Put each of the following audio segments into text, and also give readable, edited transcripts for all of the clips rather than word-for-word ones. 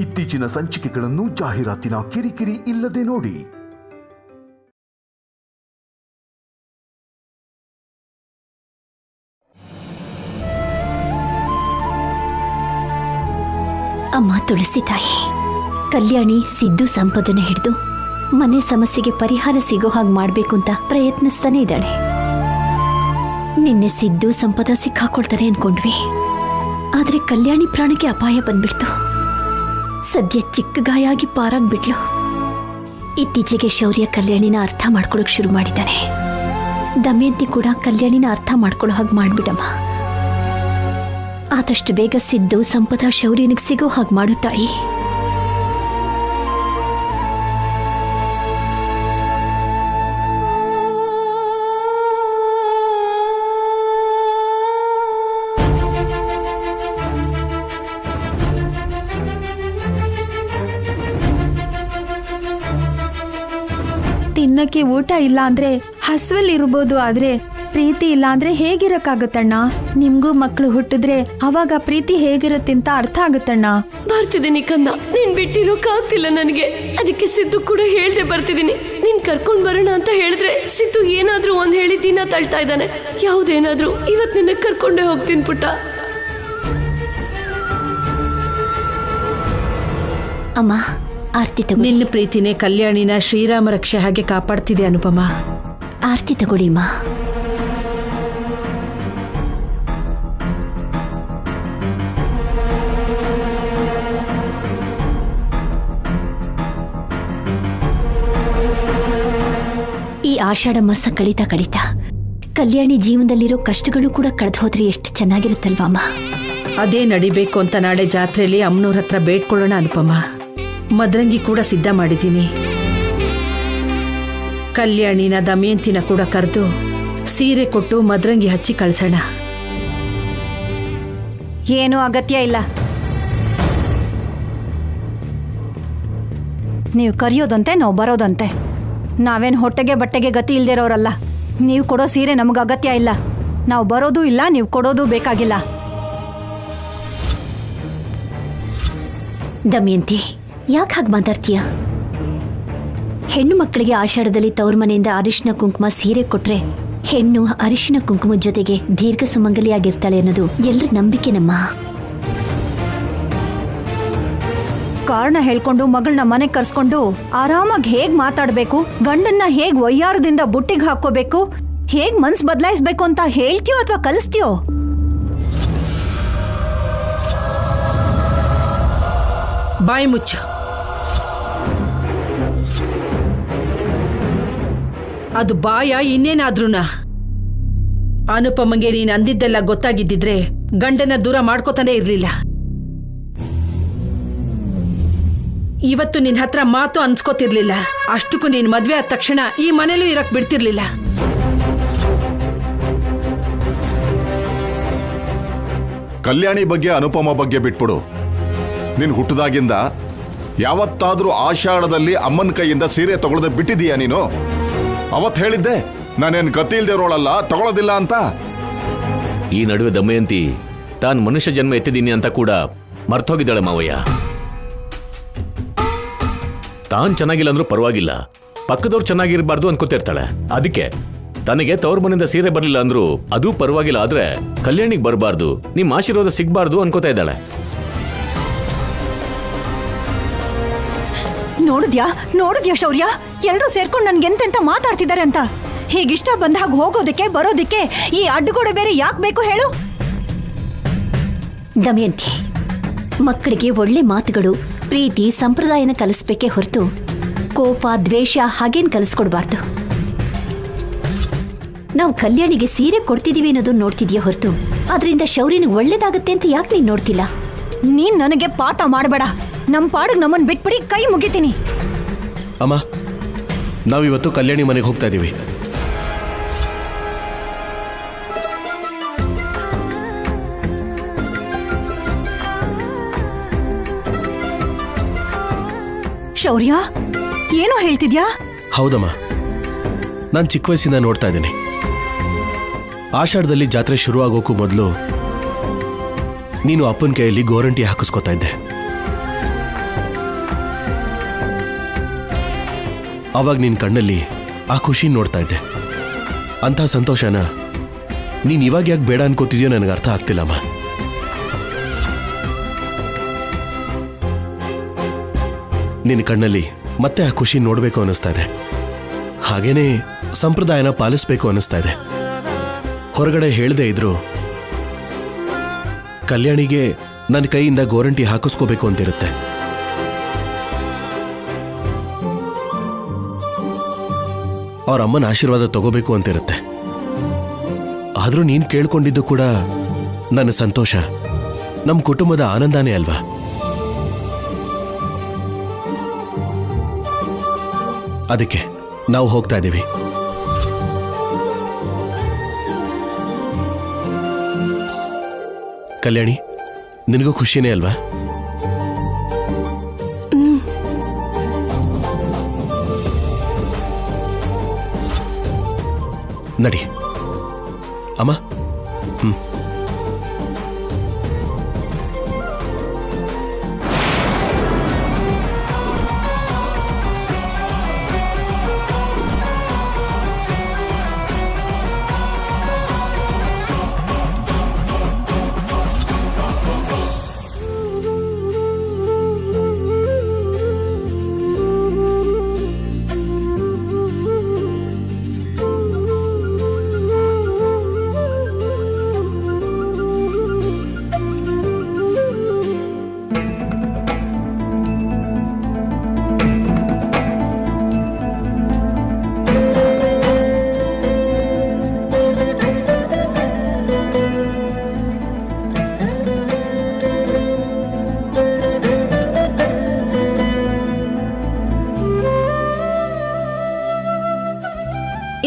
ಇತ್ತೀಚಿನ ಸಂಚಿಕೆಗಳನ್ನು ಜಾಹೀರಾತಿನ ಕಿರಿಕಿರಿ ಇಲ್ಲದೆ ನೋಡಿ. ಅಮ್ಮ ತುಳಸಿ ತಾಯಿ, ಕಲ್ಯಾಣಿ ಸಿದ್ದು ಸಂಪದನ ಹಿಡಿದು ಮನೆ ಸಮಸ್ಯೆಗೆ ಪರಿಹಾರ ಸಿಗೋ ಹಾಗೆ ಮಾಡಬೇಕು ಅಂತ ಪ್ರಯತ್ನಿಸ್ತಾನೆ ಇದ್ದಾಳೆ. ನಿನ್ನೆ ಸಿದ್ದು ಸಂಪದ ಸಿಕ್ಕಾಕೊಳ್ತಾರೆ ಅನ್ಕೊಂಡ್ವಿ, ಆದ್ರೆ ಕಲ್ಯಾಣಿ ಪ್ರಾಣಕ್ಕೆ ಅಪಾಯ ಬಂದ್ಬಿಡ್ತು. ಸದ್ಯ ಚಿಕ್ಕ ಗಾಯ ಆಗಿ ಪಾರಾಗ್ಬಿಟ್ಲು. ಇತ್ತೀಚೆಗೆ ಶೌರ್ಯ ಕಲ್ಯಾಣಿನ ಅರ್ಥ ಮಾಡ್ಕೊಳಕ್ ಶುರು ಮಾಡಿದ್ದಾನೆ. ದಮಯಂತಿ ಕೂಡ ಕಲ್ಯಾಣಿನ ಅರ್ಥ ಮಾಡ್ಕೊಳ್ಳೋ ಹಾಗೆ ಮಾಡ್ಬಿಡಮ್ಮ. ಆದಷ್ಟು ಬೇಗ ಸಿದ್ದು ಸಂಪದ ಶೌರ್ಯನಿಗೆ ಸಿಗೋ ಹಾಗೆ ಮಾಡು ತಾಯಿ. ತಿನ್ನಕ್ಕೆ ಊಟ ಇಲ್ಲ ಅಂದ್ರೆ ಹಸುವಲ್ಲಿರ್ಬೋದು, ಆದ್ರೆ ಪ್ರೀತಿ ಇಲ್ಲ ಅಂದ್ರೆ ಹೇಗಿರಕ್ಕಾಗತ್ತಣ್ಣ? ನಿಮ್ಗೂ ಮಕ್ಳು ಹುಟ್ಟಿದ್ರೆ ಅವಾಗ ಪ್ರೀತಿ ಹೇಗಿರುತ್ತೆ ಅಂತ ಅರ್ಥ ಆಗುತ್ತಣ್ಣ. ಬರ್ತಿದ್ದೀನಿ ಕನ್ನ, ನೀನ್ ಬಿಟ್ಟಿರೋಕ್ಕಾಗ್ತಿಲ್ಲ ನನಗೆ. ಅದಕ್ಕೆ ಸಿದ್ದು ಕೂಡ ಹೇಳ್ದೆ ಬರ್ತಿದ್ದೀನಿ. ನೀನ್ ಕರ್ಕೊಂಡ್ ಬರೋಣ ಅಂತ ಹೇಳಿದ್ರೆ ಸಿದ್ದು ಏನಾದ್ರೂ ಒಂದ್ ಹೇಳಿ ದಿನ ತಳ್ತಾ ಇದ್ದಾನೆ. ಯಾವ್ದೇನಾದ್ರೂ ಇವತ್ ನಿನ್ನ ಕರ್ಕೊಂಡೇ ಹೋಗ್ತೀನಿ ಪುಟ್ಟ. ಅಮ್ಮ ಆರ್ತಿ ತಗೋ. ನಿನ್ನ ಪ್ರೀತಿನೇ ಕಲ್ಯಾಣಿನ ಶ್ರೀರಾಮ ರಕ್ಷೆ ಹಾಗೆ ಕಾಪಾಡ್ತಿದೆ ಅನುಪಮ. ಆರ್ತಿ ತಗೊಳ್ಳಿ ಅಮ್ಮ. ಈ ಆಷಾಢ ಮಾಸ ಕಳೀತಾ ಕಲ್ಯಾಣಿ ಜೀವನದಲ್ಲಿರೋ ಕಷ್ಟಗಳು ಕೂಡ ಕಳೆದು ಹೋದ್ರೆ ಎಷ್ಟು ಚೆನ್ನಾಗಿರುತ್ತಲ್ವಮ್ಮ. ಅದೇ ನಡಿಬೇಕು ಅಂತ ನಾಳೆ ಜಾತ್ರೆಯಲ್ಲಿ ಅಮ್ಮನವ್ರ ಹತ್ರ ಬೇಡ್ಕೊಳ್ಳೋಣ ಅನುಪಮ. ಮದ್ರಂಗಿ ಕೂಡ ಸಿದ್ಧ ಮಾಡಿದ್ದೀನಿ. ಕಲ್ಯಾಣಿನ ದಮಯಂತಿನ ಕೂಡ ಕರೆದು ಸೀರೆ ಕೊಟ್ಟು ಮದ್ರಂಗಿ ಹಚ್ಚಿ ಕಳ್ಸೋಣ. ಏನೂ ಅಗತ್ಯ ಇಲ್ಲ. ನೀವು ಕರೆಯೋದಂತೆ ನಾವು ಬರೋದಂತೆ. ನಾವೇನು ಹೊಟ್ಟೆಗೆ ಬಟ್ಟೆಗೆ ಗತಿ ಇಲ್ದಿರೋರಲ್ಲ. ನೀವು ಕೊಡೋ ಸೀರೆ ನಮಗೆ ಅಗತ್ಯ ಇಲ್ಲ. ನಾವು ಬರೋದು ಇಲ್ಲ, ನೀವು ಕೊಡೋದು ಬೇಕಾಗಿಲ್ಲ. ದಮಯಂತಿ, ಯಾಕೆ ಹಾಗೆ ಮಾತಾಡ್ತೀಯ? ಹೆಣ್ಣು ಮಕ್ಕಳಿಗೆ ಆಷಾಢದಲ್ಲಿ ತವ್ರ ಮನೆಯಿಂದ ಅರಿಶಿನ ಕುಂಕುಮ ಸೀರೆ ಕೊಟ್ರೆ ಹೆಣ್ಣು ಅರಿಶಿನ ಕುಂಕುಮದ ಜೊತೆಗೆ ದೀರ್ಘ ಸುಮಂಗಲಿಯಾಗಿರ್ತಾಳೆ ಅನ್ನೋದು ಎಲ್ಲರ ನಂಬಿಕೆನಮ್ಮ. ಕಾರಣ ಹೇಳ್ಕೊಂಡು ಮಗಳನ್ನ ಮನೆಗೆ ಕರ್ಸ್ಕೊಂಡು ಆರಾಮಾಗಿ ಹೇಗ್ ಮಾತಾಡ್ಬೇಕು, ಗಂಡನ್ನ ಹೇಗ್ ವಯ್ಯಾರದಿಂದ ಬುಟ್ಟಿಗೆ ಹಾಕೋಬೇಕು, ಹೇಗ್ ಮನ್ಸ್ ಬದಲಾಯಿಸ್ಬೇಕು ಅಂತ ಹೇಳ್ತೀಯೋ ಅಥವಾ ಕಲಿಸ್ತೀಯೋ? ಬಾಯಿ ಮುಚ್ಚ. ಅದು ಬಾಯ ಇನ್ನೇನಾದ್ರೂನಾ? ಅನುಪಮಗೆ ನೀನ್ ಅಂದಿದ್ದೆಲ್ಲ ಗೊತ್ತಾಗಿದ್ದಿದ್ರೆ ಗಂಡನ ದೂರ ಮಾಡ್ಕೋತಾನೆ ಇರ್ಲಿಲ್ಲ. ಇವತ್ತು ನಿನ್ ಹತ್ರ ಮಾತು ಅನ್ಸ್ಕೋತಿರ್ಲಿಲ್ಲ. ಅಷ್ಟಕ್ಕೂ ನೀನ್ ಮದ್ವೆ ಆದ ತಕ್ಷಣ ಈ ಮನೇಲೂ ಇರಕ್ ಬಿಡ್ತಿರ್ಲಿಲ್ಲ. ಕಲ್ಯಾಣಿ ಬಗ್ಗೆ ಅನುಪಮ ಬಗ್ಗೆ ಬಿಟ್ಬಿಡು. ನೀನ್ ಹುಟ್ಟದಾಗಿಂದ ಯಾವತ್ತಾದ್ರೂ ಆಷಾಢದಲ್ಲಿ ಅಮ್ಮನ ಕೈಯಿಂದ ಸೀರೆ ತಗೊಳ್ಳದೆ ಬಿಟ್ಟಿದೀಯ ನೀನು? ಅವತ್ ಹೇಳಿದ್ದೆ ನಾನೇನ್ ಗತಿ ಇಲ್ದಿರೋಳಲ್ಲ, ತಗೊಳ್ಳೋದಿಲ್ಲ ಅಂತ. ಈ ನಡುವೆ ದಮಯಂತಿ ತಾನು ಮನುಷ್ಯ ಜನ್ಮ ಎತ್ತಿದ್ದೀನಿ ಅಂತ ಕೂಡ ಮರ್ತೋಗಿದ್ದಾಳೆ ಮಾವಯ್ಯ. ತಾನು ಚೆನ್ನಾಗಿಲ್ಲ ಅಂದ್ರೂ ಪರವಾಗಿಲ್ಲ, ಪಕ್ಕದವ್ರು ಚೆನ್ನಾಗಿರ್ಬಾರ್ದು ಅನ್ಕೋತಿರ್ತಾಳೆ. ಅದಕ್ಕೆ ತನಗೆ ತವ್ರ ಮನೆಯಿಂದ ಸೀರೆ ಬರಲಿಲ್ಲ ಅಂದ್ರೂ ಅದೂ ಪರವಾಗಿಲ್ಲ, ಆದ್ರೆ ಕಲ್ಯಾಣಿಗೆ ಬರಬಾರ್ದು, ನಿಮ್ಮ ಆಶೀರ್ವಾದ ಸಿಗ್ಬಾರ್ದು ಅನ್ಕೋತಾ ಇದ್ದಾಳೆ. ನೋಡಿದ್ಯಾ ಶೌರ್ಯ, ಎಲ್ಲರೂ ಸೇರ್ಕೊಂಡು ನನ್ಗೆಂತೆಂತ ಮಾತಾಡ್ತಿದ್ದಾರೆ ಅಂತ. ಹೀಗಿಷ್ಟ ಬಂದ ಹಾಗೆ ಹೋಗೋದಕ್ಕೆ ಬರೋದಕ್ಕೆ ಈ ಅಡ್ಡುಗೋಡೆ ಬೇರೆ ಯಾಕೆ ಬೇಕು ಹೇಳು? ದಮಯಂತಿ, ಮಕ್ಕಳಿಗೆ ಒಳ್ಳೆ ಮಾತುಗಳು, ಪ್ರೀತಿ, ಸಂಪ್ರದಾಯನ ಕಲಿಸ್ಬೇಕೇ ಹೊರತು ಕೋಪ, ದ್ವೇಷ ಹಾಗೇನು ಕಲಿಸ್ಕೊಡ್ಬಾರ್ದು. ನಾವು ಕಲ್ಯಾಣಿಗೆ ಸೀರೆ ಕೊಡ್ತಿದೀವಿ ಅನ್ನೋದು ನೋಡ್ತಿದ್ಯಾ ಹೊರತು ಅದರಿಂದ ಶೌರ್ಯನಿಗೆ ಒಳ್ಳೇದಾಗತ್ತೆ ಅಂತ ಯಾಕೆ ನೀನು ನೋಡ್ತಿಲ್ಲ? ನೀನ್ ನನಗೆ ಪಾಠ ಮಾಡಬೇಡ. ನಮ್ಮ ಪಾಡಿಗೆ ನಮ್ಮನ್ನು ಬಿಟ್ಬಿಡಿ, ಕೈ ಮುಗಿತೀನಿ. ಅಮ್ಮ, ನಾವಿವತ್ತು ಕಲ್ಯಾಣಿ ಮನೆಗೆ ಹೋಗ್ತಾ ಇದೀವಿ. ಶೌರ್ಯ, ಏನೋ ಹೇಳ್ತಿದ್ಯಾ? ಹೌದಮ್ಮ, ನಾನು ಚಿಕ್ಕ ವಯಸ್ಸಿಂದ ನೋಡ್ತಾ ಇದ್ದೀನಿ. ಆಷಾಢದಲ್ಲಿ ಜಾತ್ರೆ ಶುರುವಾಗೋಕ್ಕೂ ಮೊದಲು ನೀನು ಅಪ್ಪನ ಕೈಯಲ್ಲಿ ಗೋರಂಟಿ ಹಾಕಿಸ್ಕೊತಾ ಇದ್ದೆ. ಆವಾಗ ನಿನ್ನ ಕಣ್ಣಲ್ಲಿ ಆ ಖುಷಿ ನೋಡ್ತಾ ಇದ್ದೆ. ಅಂಥ ಸಂತೋಷನ ನೀನು ಇವಾಗ ಯಾಕೆ ಬೇಡ ಅನ್ಕೋತಿದ್ಯೋ ನನಗೆ ಅರ್ಥ ಆಗ್ತಿಲ್ಲಮ್ಮ. ನಿನ್ನ ಕಣ್ಣಲ್ಲಿ ಮತ್ತೆ ಆ ಖುಷಿ ನೋಡಬೇಕು ಅನ್ನಿಸ್ತಾ ಇದೆ. ಹಾಗೇನೆ ಸಂಪ್ರದಾಯನ ಪಾಲಿಸ್ಬೇಕು ಅನ್ನಿಸ್ತಾ ಇದೆ. ಹೊರಗಡೆ ಹೇಳದೇ ಇದ್ರು ಕಲ್ಯಾಣಿಗೆ ನನ್ನ ಕೈಯಿಂದ ಗೋರಂಟಿ ಹಾಕಿಸ್ಕೋಬೇಕು ಅಂತಿರುತ್ತೆ. ಅವ್ರ ಅಮ್ಮನ ಆಶೀರ್ವಾದ ತಗೋಬೇಕು ಅಂತಿರುತ್ತೆ. ಆದರೂ ನೀನು ಕೇಳ್ಕೊಂಡಿದ್ದು ಕೂಡ ನನ್ನ ಸಂತೋಷ, ನಮ್ಮ ಕುಟುಂಬದ ಆನಂದನೇ ಅಲ್ವಾ? ಅದಕ್ಕೆ ನಾವು ಹೋಗ್ತಾ ಇದ್ದೀವಿ. ಕಲ್ಯಾಣಿ, ನಿನಗೂ ಖುಷಿನೇ ಅಲ್ವಾ? ನಡಿ ಅಮ್ಮ.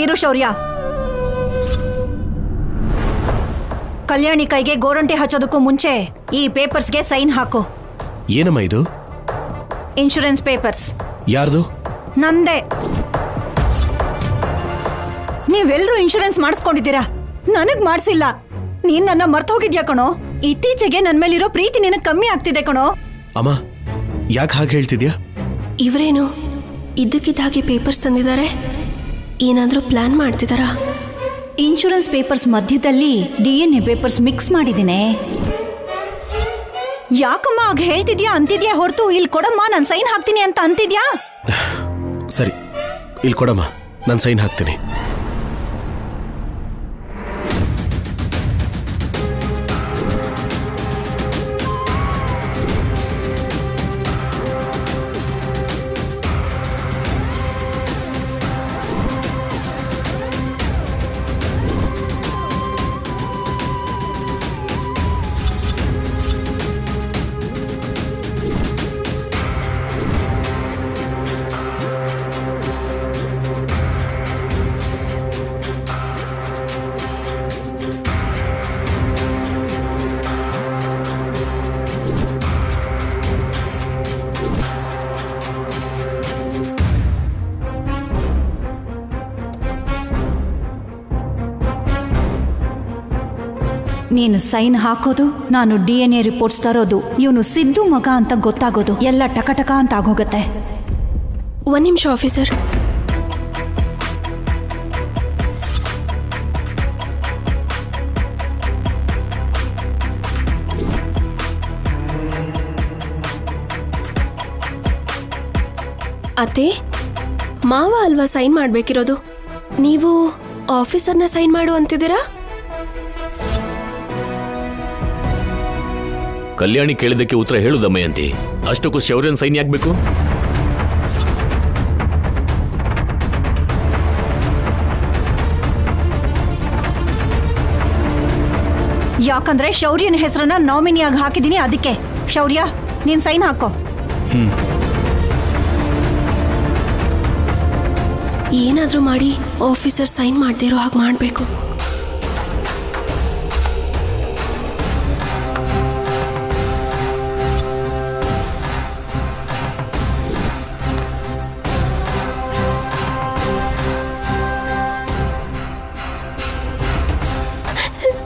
ಇರು ಶೌರ್ಯ, ಕಲ್ಯಾಣಿ ಕೈಗೆ ಗೋರಂಟಿ ಹಚ್ಚೋದಕ್ಕೂ ಮುಂಚೆ ಈ ಪೇಪರ್ಸ್ಗೆ ಸೈನ್ ಹಾಕು. ಏನಮ್ಮ ಇದು? Insurance papers. ಯಾರ್ದು? ನಂದೇ. ನೀವೆಲ್ಲರೂ ಇನ್ಶೂರೆನ್ಸ್ ಮಾಡಿಸ್ಕೊಂಡಿದ್ದೀರಾ, ನನಗ್ ಮಾಡಿಸಿಲ್ಲ. ನೀನ್ ನನ್ನ ಮರ್ತು ಹೋಗಿದ್ಯಾ ಕಣೋ. ಇತ್ತೀಚೆಗೆ ನನ್ನ ಮೇಲಿರೋ ಪ್ರೀತಿ ನಿನಗೆ ಕಮ್ಮಿ ಆಗ್ತಿದೆ ಕಣೋ. ಅಮ್ಮ, ಯಾಕೆ ಹಾಗೆ ಹೇಳ್ತಿದ್ಯಾ? ಇವರೇನು ಇದ್ದಕ್ಕಿದ್ದ ಹಾಗೆ ಪೇಪರ್ಸ್ ತಂದಿದ್ದಾರೆ? ಏನಾದರೂ ಪ್ಲಾನ್ ಮಾಡ್ತಿದ್ದಾರಾ? ಇನ್ಶೂರೆನ್ಸ್ ಪೇಪರ್ಸ್ ಮಧ್ಯದಲ್ಲಿ DNA ಪೇಪರ್ಸ್ ಮಿಕ್ಸ್ ಮಾಡಿದ್ದೀನಿ. ಯಾಕಮ್ಮ ಆಗ ಹೇಳ್ತಿದ್ಯಾ ಅಂತಿದ್ಯಾ ಹೊರತು ಇಲ್ಲಿ ಕೊಡಮ್ಮ ನಾನು ಸೈನ್ ಹಾಕ್ತೀನಿ ಅಂತ ಅಂತಿದ್ಯಾ? ಸರಿ, ಇಲ್ಲಿ ಕೊಡಮ್ಮ, ನಾನು ಸೈನ್ ಹಾಕ್ತೀನಿ. ನೀನು ಸೈನ್ ಹಾಕೋದು, ನಾನು DNA ರಿಪೋರ್ಟ್ಸ್ ತರೋದು, ಇವನು ಸಿದ್ದು ಮಗ ಅಂತ ಗೊತ್ತಾಗೋದು, ಎಲ್ಲ ಟಕಟಕ ಅಂತ ಆಗೋಗತ್ತೆ. ಒಂದು ನಿಮಿಷ ಆಫೀಸರ್. ಅತ್ತೆ, ಮಾವ ಅಲ್ವಾ ಸೈನ್ ಮಾಡಬೇಕಿರೋದು? ನೀವು ಆಫೀಸರ್ನ ಸೈನ್ ಮಾಡು ಅಂತಿದ್ದೀರಾ? ಕಲ್ಯಾಣಿ ಕೇಳಿದ್ದಕ್ಕೆ ಉತ್ತರ ಹೇಳು ದಮಯಂತಿ. ಅಷ್ಟಕ್ಕೂ ಶೌರ್ಯನ್ ಸೈನ್ ಯಾಕಬೇಕು? ಯಾಕಂದ್ರೆ ಶೌರ್ಯನ ಹೆಸರನ್ನ ನಾಮಿನಿಯಾಗಿ ಹಾಕಿದ್ದೀನಿ, ಅದಕ್ಕೆ. ಶೌರ್ಯ, ನೀನ್ ಸೈನ್ ಹಾಕೋ. ಏನಾದ್ರೂ ಮಾಡಿ ಆಫೀಸರ್ ಸೈನ್ ಮಾಡದೇ ಇರೋ ಹಾಗೆ ಮಾಡಬೇಕು.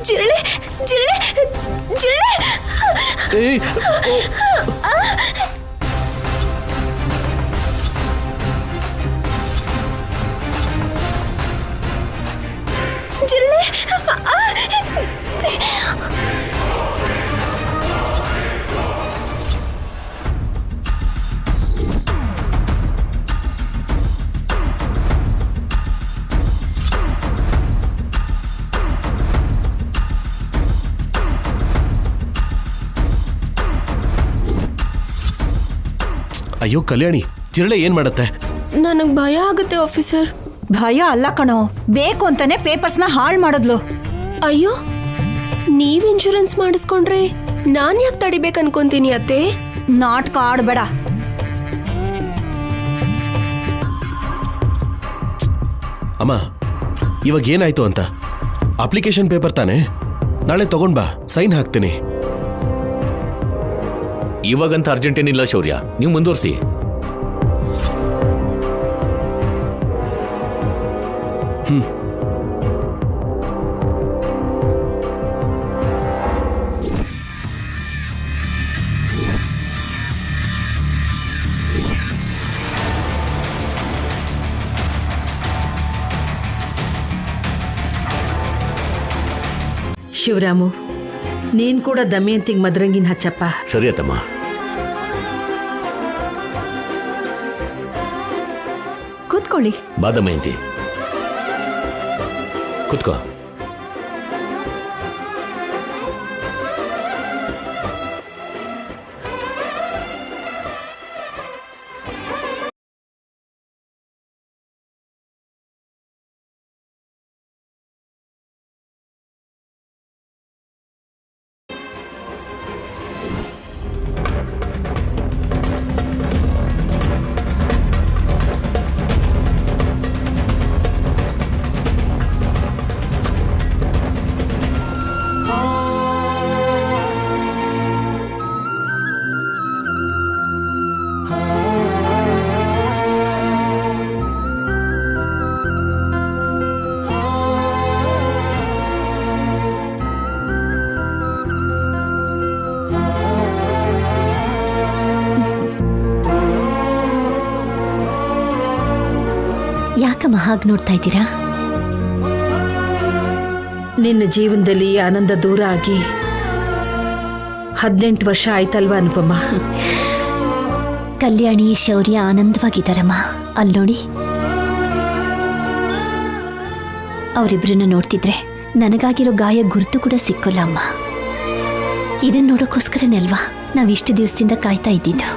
ಜಿರಳೆ ಜಿರಳೆ ಜಿರಳೆ! ಅಯ್ಯೋ ಕಲ್ಯಾಣಿ, ಜಿರಳೆ ಏನ್ ಮಾಡತ್ತೆ? ನನಗ್ ಭಯ ಆಗುತ್ತೆ ಆಫೀಸರ್. ಭಯ ಅಲ್ಲ ಕಣೋ, ಬೇಕು ಅಂತಾನೆ ಪೇಪರ್ಸ್ನ ಹಾಳು ಮಾಡಿದ್ಲು. ಅಯ್ಯೋ, ನೀವ್ ಇನ್ಶೂರೆನ್ಸ್ ಮಾಡಿಸ್ಕೊಂಡ್ರೆ ನಾನ್ ಯಾಕೆ ತಡಿಬೇಕು ಅನ್ಕೊಂತೀನಿ ಅತ್ತೆ? ನಾಟಕ ಆಡ್ಬೇಡ. ಅಮ್ಮ, ಇವಾಗ ಏನಾಯ್ತು ಅಂತ? ಅಪ್ಲಿಕೇಶನ್ ಪೇಪರ್ ತಾನೆ, ನಾಳೆ ತಗೊಂಡ್ ಬಾ, ಸೈನ್ ಹಾಕ್ತೀನಿ. ಇವಾಗಂತ ಅರ್ಜೆಂಟ್ ಏನಿಲ್ಲ ಶೌರ್ಯ, ನೀವು ಮುಂದುವರಿಸಿ. ಶಿವರಾಮು, ನೀನ್ ಕೂಡ ದಮಯಂತಿಗೆ ಮದ್ರಂಗಿನ ಹಚ್ಚಪ್ಪ. ಸರಿ ಅತ್ತಮ್ಮ. ಕೂತ್ಕೊಳ್ಳಿ. ಬಾ ದಮಯಂತಿ, ಕುತ್ಕೋ. ಯಾಕಮ್ಮ ಹಾಗೆ ನೋಡ್ತಾ ಇದ್ದೀರಾ? ನಿನ್ನ ಜೀವನದಲ್ಲಿ ಆನಂದ ದೂರ ಆಗಿ 18 ವರ್ಷ ಆಯ್ತಲ್ವಾ ಅನುಪಮ? ಕಲ್ಯಾಣಿ, ಶೌರ್ಯ ಆನಂದವಾಗಿದ್ದಾರಮ್ಮ. ಅಲ್ಲಿ ನೋಡಿ, ಅವರಿಬ್ಬರನ್ನ ನೋಡ್ತಿದ್ರೆ ನನಗಾಗಿರೋ ಗಾಯ ಗುರುತು ಕೂಡ ಸಿಕ್ಕೋಲ್ಲ ಅಮ್ಮ. ಇದನ್ನ ನೋಡೋಕ್ಕೋಸ್ಕರನೇ ಅಲ್ವಾ ನಾವಿಷ್ಟು ದಿವಸದಿಂದ ಕಾಯ್ತಾ ಇದ್ದಿದ್ದು.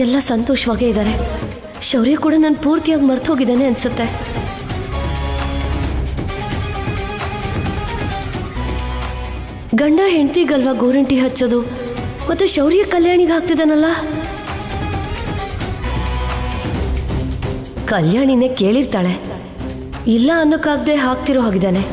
ಎಲ್ಲ ಸಂತೋಷವಾಗೇ ಇದ್ದಾರೆ. ಶೌರ್ಯ ಕೂಡ ನಾನು ಪೂರ್ತಿಯಾಗಿ ಮರ್ತು ಹೋಗಿದ್ದಾನೆ ಅನ್ಸುತ್ತೆ. ಗಂಡ ಹೆಂಡತಿಗಲ್ವಾ ಗೋರಂಟಿ ಹಚ್ಚೋದು, ಮತ್ತೆ ಶೌರ್ಯ ಕಲ್ಯಾಣಿಗೆ ಹಾಕ್ತಿದ್ದಾನಲ್ಲ. ಕಲ್ಯಾಣಿನೇ ಕೇಳಿರ್ತಾಳೆ, ಇಲ್ಲ ಅನ್ನೋಕ್ಕಾಗದೆ ಹಾಕ್ತಿರೋ ಹಾಗಿದ್ದಾನೆ.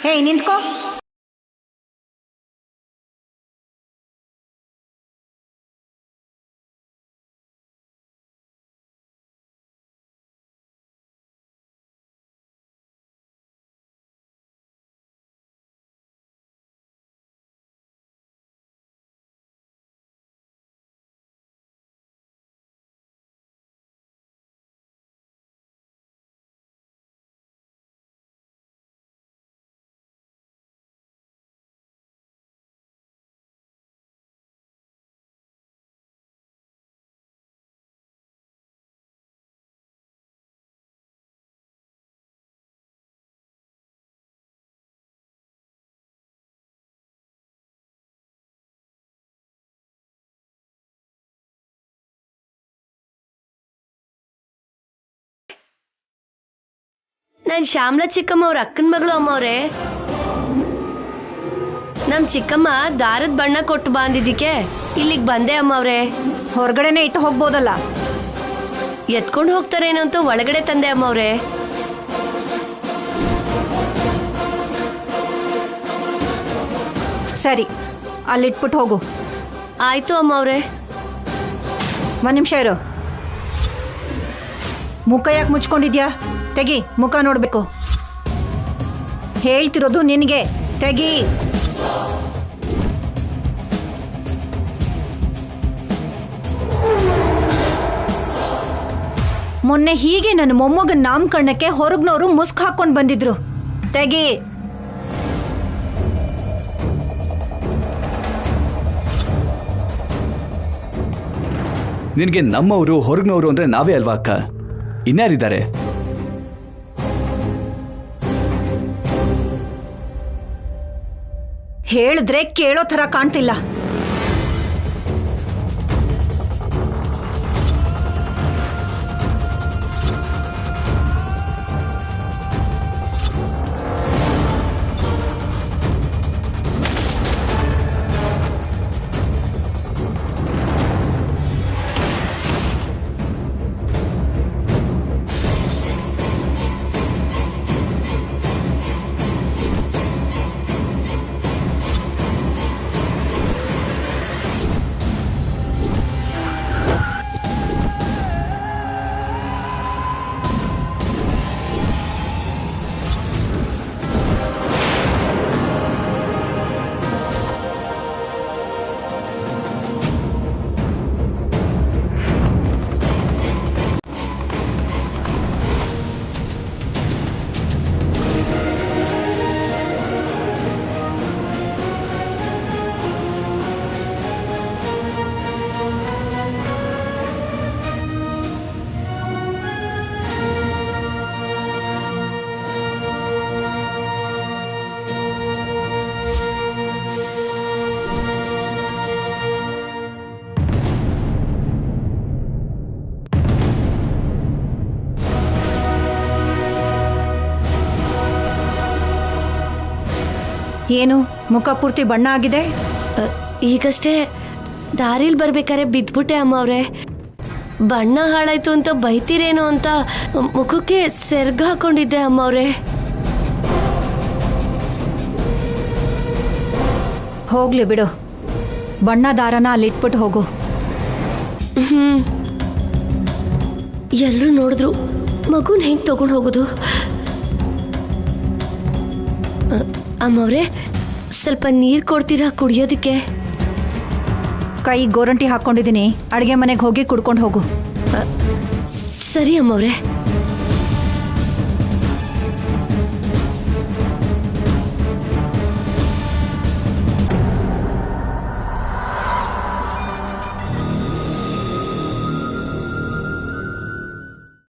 ಹೇಯ್ ನಿಂತ್ಕೋ. ನಾನು ಶ್ಯಾಮ್ಲಾ ಚಿಕ್ಕಮ್ಮ ಅವ್ರ ಅಕ್ಕನ ಮಗಳು ಅಮ್ಮವ್ರೆ. ನಮ್ ಚಿಕ್ಕಮ್ಮ ದಾರದ ಬಣ್ಣ ಕೊಟ್ಟು ಬಾಂದಿದ್ದಕ್ಕೆ ಇಲ್ಲಿಗೆ ಬಂದೆ ಅಮ್ಮವ್ರೆ. ಹೊರಗಡೆನೆ ಇಟ್ಟು ಹೋಗ್ಬೋದಲ್ಲ. ಎತ್ಕೊಂಡು ಹೋಗ್ತಾರೇನೋ ಅಂತ ಒಳಗಡೆ ತಂದೆ ಅಮ್ಮವ್ರೆ. ಸರಿ, ಅಲ್ಲಿಟ್ಬಿಟ್ಟು ಹೋಗು. ಆಯ್ತು ಅಮ್ಮವ್ರೆ. ಒಂದು ನಿಮಿಷ ಇರು. ಮುಖ ಯಾಕೆ ಮುಚ್ಕೊಂಡಿದ್ಯಾ? ತೆಗಿ, ಮುಖ ನೋಡ್ಬೇಕು. ಹೇಳ್ತಿರೋದು ನಿನಗೆ. ತೆಗಿ. ಮೊನ್ನೆ ಹೀಗೆ ನನ್ನ ಮೊಮ್ಮಗನ ನಾಮಕರಣಕ್ಕೆ ಹೊರಗ್ನವರು ಮುಸ್ಕ್ ಹಾಕೊಂಡು ಬಂದಿದ್ರು. ತೆಗಿ. ನಿನಗೆ ನಮ್ಮವರು ಹೊರಗ್ನವರು ಅಂದ್ರೆ ನಾವೇ ಅಲ್ವಾ ಅಕ್ಕ? ಇನ್ಯಾರಿದ್ದಾರೆ? ಹೇಳಿದ್ರೆ ಕೇಳೋ ಥರ ಕಾಣ್ತಿಲ್ಲ. ಏನು ಮುಖ ಪೂರ್ತಿ ಬಣ್ಣ ಆಗಿದೆ? ಈಗಷ್ಟೇ ದಾರಿಲಿ ಬರ್ಬೇಕಾದ್ರೆ ಬಿದ್ಬಿಟ್ಟೆ ಅಮ್ಮ ಅವ್ರೆ. ಬಣ್ಣ ಹಾಳಾಯ್ತು ಅಂತ ಬೈತೀರೇನೋ ಅಂತ ಮುಖಕ್ಕೆ ಸೆರ್ಗ ಹಾಕೊಂಡಿದ್ದೆ ಅಮ್ಮ ಅವ್ರೆ. ಹೋಗ್ಲಿ ಬಿಡು, ಬಣ್ಣ ದಾರನ ಅಲ್ಲಿ ಇಟ್ಬಿಟ್ಟು ಹೋಗು. ಎಲ್ಲರೂ ನೋಡಿದ್ರು, ಮಗುನ ಹೆಂಗೆ ತಗೊಂಡು ಹೋಗೋದು? ಅಮ್ಮವ್ರೆ, ಸ್ವಲ್ಪ ನೀರು ಕೊಡ್ತೀರಾ ಕುಡಿಯೋದಕ್ಕೆ? ಕೈ ಗೋರಂಟಿ ಹಾಕ್ಕೊಂಡಿದ್ದೀನಿ, ಅಡುಗೆ ಮನೆಗೆ ಹೋಗಿ ಕುಡ್ಕೊಂಡು ಹೋಗು. ಸರಿ ಅಮ್ಮವ್ರೆ.